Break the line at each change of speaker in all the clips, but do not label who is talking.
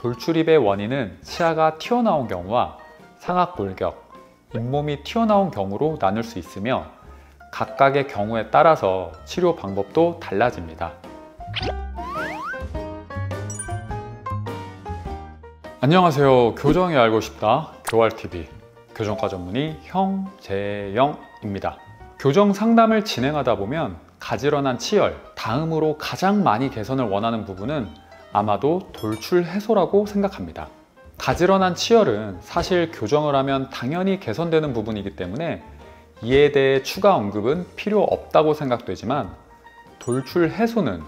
돌출입의 원인은 치아가 튀어나온 경우와 상악골격, 잇몸이 튀어나온 경우로 나눌 수 있으며 각각의 경우에 따라서 치료 방법도 달라집니다. 안녕하세요. 교정이 알고 싶다 교알TV 교정과 전문의 형재영입니다. 교정 상담을 진행하다 보면 가지런한 치열, 다음으로 가장 많이 개선을 원하는 부분은 아마도 돌출 해소라고 생각합니다. 가지런한 치열은 사실 교정을 하면 당연히 개선되는 부분이기 때문에 이에 대해 추가 언급은 필요 없다고 생각되지만, 돌출 해소는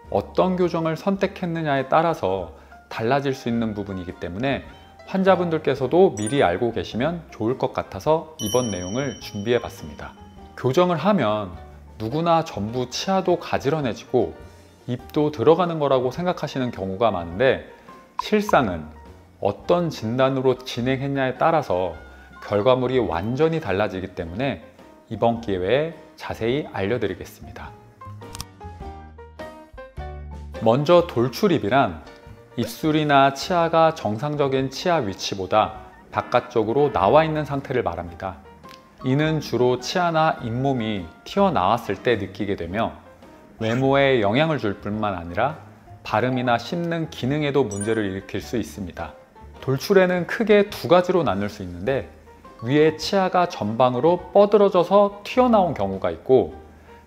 어떤 교정을 선택했느냐에 따라서 달라질 수 있는 부분이기 때문에 환자분들께서도 미리 알고 계시면 좋을 것 같아서 이번 내용을 준비해 봤습니다. 교정을 하면 누구나 전부 치아도 가지런해지고 입도 들어가는 거라고 생각하시는 경우가 많은데, 실상은 어떤 진단으로 진행했냐에 따라서 결과물이 완전히 달라지기 때문에 이번 기회에 자세히 알려드리겠습니다. 먼저 돌출입이란 입술이나 치아가 정상적인 치아 위치보다 바깥쪽으로 나와 있는 상태를 말합니다. 이는 주로 치아나 잇몸이 튀어나왔을 때 느끼게 되며 외모에 영향을 줄 뿐만 아니라 발음이나 씹는 기능에도 문제를 일으킬 수 있습니다. 돌출에는 크게 두 가지로 나눌 수 있는데, 위에 치아가 전방으로 뻗어져서 튀어나온 경우가 있고,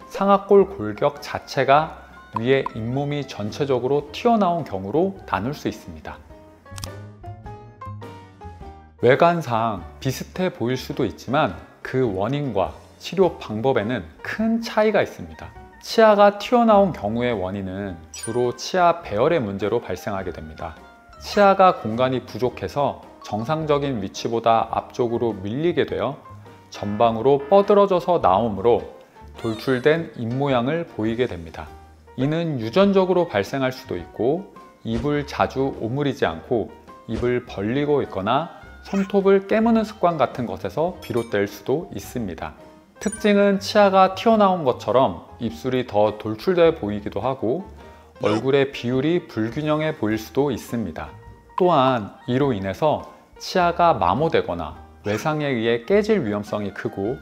상악골 골격 자체가 위에 잇몸이 전체적으로 튀어나온 경우로 나눌 수 있습니다. 외관상 비슷해 보일 수도 있지만 그 원인과 치료 방법에는 큰 차이가 있습니다. 치아가 튀어나온 경우의 원인은 주로 치아 배열의 문제로 발생하게 됩니다. 치아가 공간이 부족해서 정상적인 위치보다 앞쪽으로 밀리게 되어 전방으로 뻗어져서 나오므로 돌출된 입모양을 보이게 됩니다. 이는 유전적으로 발생할 수도 있고, 입을 자주 오므리지 않고 입을 벌리고 있거나 손톱을 깨무는 습관 같은 것에서 비롯될 수도 있습니다. 특징은 치아가 튀어나온 것처럼 입술이 더 돌출되어 보이기도 하고 얼굴의 비율이 불균형해 보일 수도 있습니다. 또한 이로 인해서 치아가 마모되거나 외상에 의해 깨질 위험성이 크고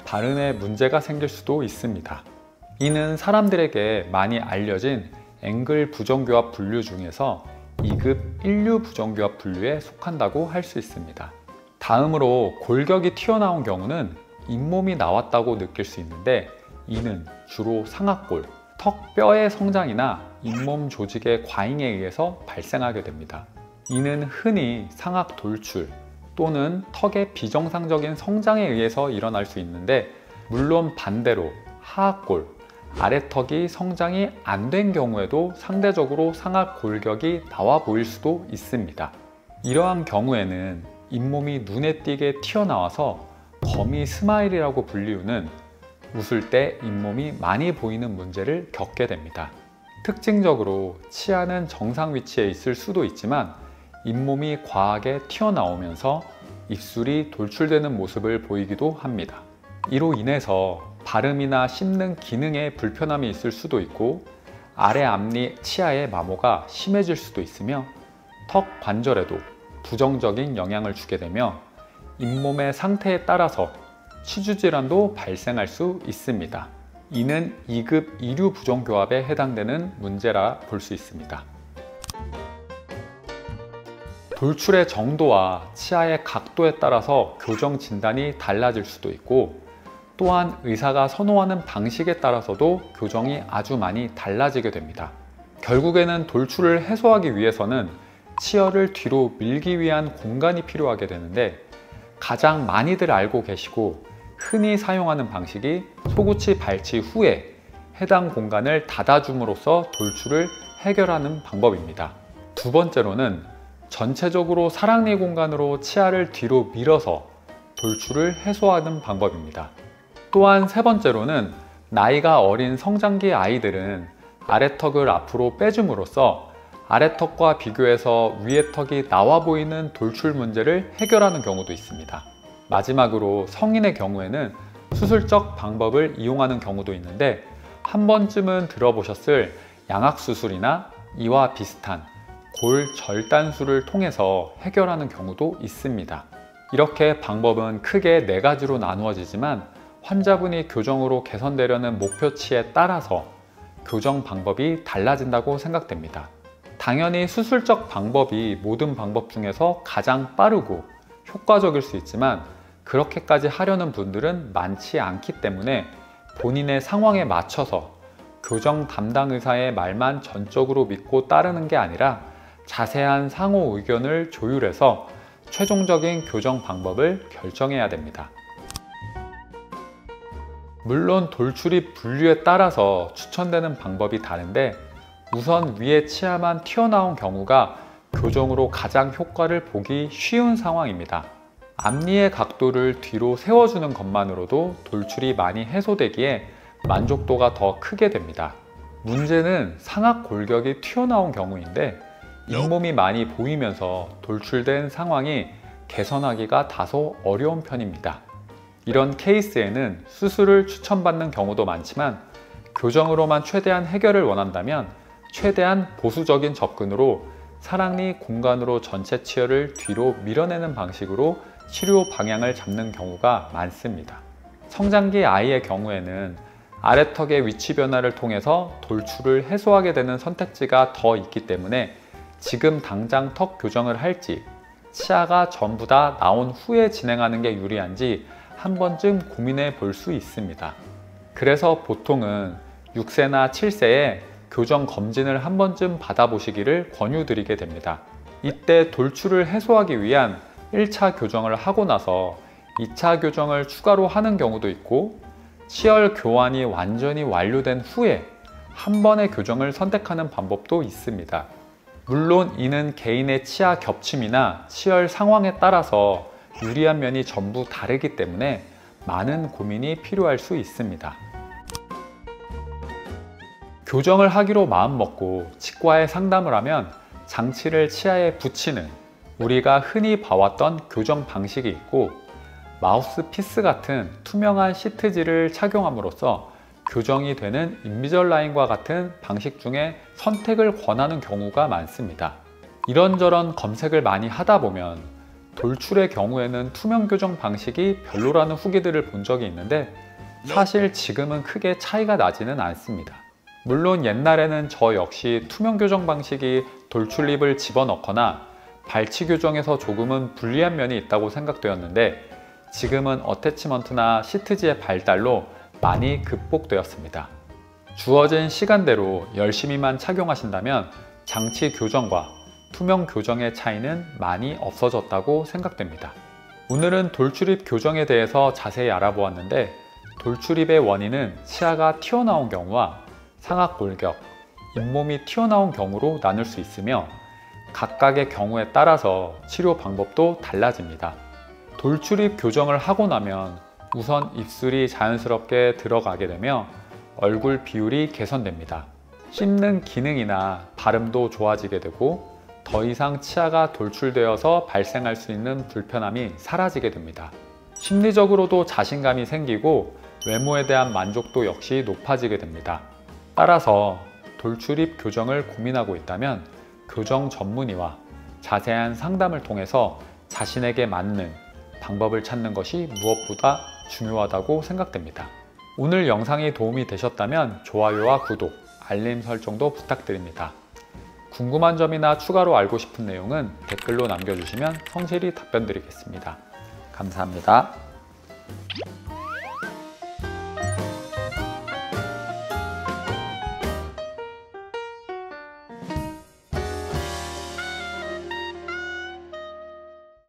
발음에 문제가 생길 수도 있습니다. 이는 사람들에게 많이 알려진 앵글 부정교합 분류 중에서 2급 1류 부정교합 분류에 속한다고 할 수 있습니다. 다음으로 골격이 튀어나온 경우는 잇몸이 나왔다고 느낄 수 있는데, 이는 주로 상악골, 턱 뼈의 성장이나 잇몸 조직의 과잉에 의해서 발생하게 됩니다. 이는 흔히 상악 돌출 또는 턱의 비정상적인 성장에 의해서 일어날 수 있는데, 물론 반대로 하악골, 아래턱이 성장이 안 된 경우에도 상대적으로 상악 골격이 나와 보일 수도 있습니다. 이러한 경우에는 잇몸이 눈에 띄게 튀어나와서 거미 스마일이라고 불리우는 웃을 때 잇몸이 많이 보이는 문제를 겪게 됩니다. 특징적으로 치아는 정상 위치에 있을 수도 있지만 잇몸이 과하게 튀어나오면서 입술이 돌출되는 모습을 보이기도 합니다. 이로 인해서 발음이나 씹는 기능에 불편함이 있을 수도 있고, 아래 앞니 치아의 마모가 심해질 수도 있으며 턱 관절에도 부정적인 영향을 주게 되며 잇몸의 상태에 따라서 치주 질환도 발생할 수 있습니다. 이는 2급 2류 부정교합에 해당되는 문제라 볼 수 있습니다. 돌출의 정도와 치아의 각도에 따라서 교정 진단이 달라질 수도 있고, 또한 의사가 선호하는 방식에 따라서도 교정이 아주 많이 달라지게 됩니다. 결국에는 돌출을 해소하기 위해서는 치열을 뒤로 밀기 위한 공간이 필요하게 되는데, 가장 많이들 알고 계시고 흔히 사용하는 방식이 소구치 발치 후에 해당 공간을 닫아줌으로써 돌출을 해결하는 방법입니다. 두 번째로는 전체적으로 사랑니 공간으로 치아를 뒤로 밀어서 돌출을 해소하는 방법입니다. 또한 세 번째로는 나이가 어린 성장기 아이들은 아래턱을 앞으로 빼줌으로써 아래턱과 비교해서 위의 턱이 나와 보이는 돌출 문제를 해결하는 경우도 있습니다. 마지막으로 성인의 경우에는 수술적 방법을 이용하는 경우도 있는데, 한 번쯤은 들어보셨을 양악수술이나 이와 비슷한 골 절단술을 통해서 해결하는 경우도 있습니다. 이렇게 방법은 크게 4가지로 나누어지지만 환자분이 교정으로 개선되려는 목표치에 따라서 교정 방법이 달라진다고 생각됩니다. 당연히 수술적 방법이 모든 방법 중에서 가장 빠르고 효과적일 수 있지만 그렇게까지 하려는 분들은 많지 않기 때문에 본인의 상황에 맞춰서 교정 담당 의사의 말만 전적으로 믿고 따르는 게 아니라 자세한 상호 의견을 조율해서 최종적인 교정 방법을 결정해야 됩니다. 물론 돌출입 분류에 따라서 추천되는 방법이 다른데 우선 위에 치아만 튀어나온 경우가 교정으로 가장 효과를 보기 쉬운 상황입니다. 앞니의 각도를 뒤로 세워주는 것만으로도 돌출이 많이 해소되기에 만족도가 더 크게 됩니다. 문제는 상악 골격이 튀어나온 경우인데 잇몸이 많이 보이면서 돌출된 상황이 개선하기가 다소 어려운 편입니다. 이런 케이스에는 수술을 추천받는 경우도 많지만 교정으로만 최대한 해결을 원한다면 최대한 보수적인 접근으로 상악니 공간으로 전체 치열을 뒤로 밀어내는 방식으로 치료 방향을 잡는 경우가 많습니다. 성장기 아이의 경우에는 아래턱의 위치 변화를 통해서 돌출을 해소하게 되는 선택지가 더 있기 때문에 지금 당장 턱 교정을 할지 치아가 전부 다 나온 후에 진행하는 게 유리한지 한 번쯤 고민해 볼 수 있습니다. 그래서 보통은 6세나 7세에 교정 검진을 한 번쯤 받아보시기를 권유드리게 됩니다. 이때 돌출을 해소하기 위한 1차 교정을 하고 나서 2차 교정을 추가로 하는 경우도 있고 치열 교환이 완전히 완료된 후에 한 번의 교정을 선택하는 방법도 있습니다. 물론 이는 개인의 치아 겹침이나 치열 상황에 따라서 유리한 면이 전부 다르기 때문에 많은 고민이 필요할 수 있습니다. 교정을 하기로 마음먹고 치과에 상담을 하면 장치를 치아에 붙이는 우리가 흔히 봐왔던 교정 방식이 있고 마우스피스 같은 투명한 시트지를 착용함으로써 교정이 되는 인비절라인과 같은 방식 중에 선택을 권하는 경우가 많습니다. 이런저런 검색을 많이 하다 보면 돌출의 경우에는 투명 교정 방식이 별로라는 후기들을 본 적이 있는데 사실 지금은 크게 차이가 나지는 않습니다. 물론 옛날에는 저 역시 투명 교정 방식이 돌출립을 집어넣거나 발치 교정에서 조금은 불리한 면이 있다고 생각되었는데 지금은 어태치먼트나 시트지의 발달로 많이 극복되었습니다. 주어진 시간대로 열심히만 착용하신다면 장치 교정과 투명 교정의 차이는 많이 없어졌다고 생각됩니다. 오늘은 돌출입 교정에 대해서 자세히 알아보았는데 돌출입의 원인은 치아가 튀어나온 경우와 상악 골격, 잇몸이 튀어나온 경우로 나눌 수 있으며 각각의 경우에 따라서 치료 방법도 달라집니다. 돌출입 교정을 하고 나면 우선 입술이 자연스럽게 들어가게 되며 얼굴 비율이 개선됩니다. 씹는 기능이나 발음도 좋아지게 되고 더 이상 치아가 돌출되어서 발생할 수 있는 불편함이 사라지게 됩니다. 심리적으로도 자신감이 생기고 외모에 대한 만족도 역시 높아지게 됩니다. 따라서 돌출입 교정을 고민하고 있다면 교정 전문의와 자세한 상담을 통해서 자신에게 맞는 방법을 찾는 것이 무엇보다 중요하다고 생각됩니다. 오늘 영상이 도움이 되셨다면 좋아요와 구독, 알림 설정도 부탁드립니다. 궁금한 점이나 추가로 알고 싶은 내용은 댓글로 남겨주시면 성실히 답변드리겠습니다. 감사합니다.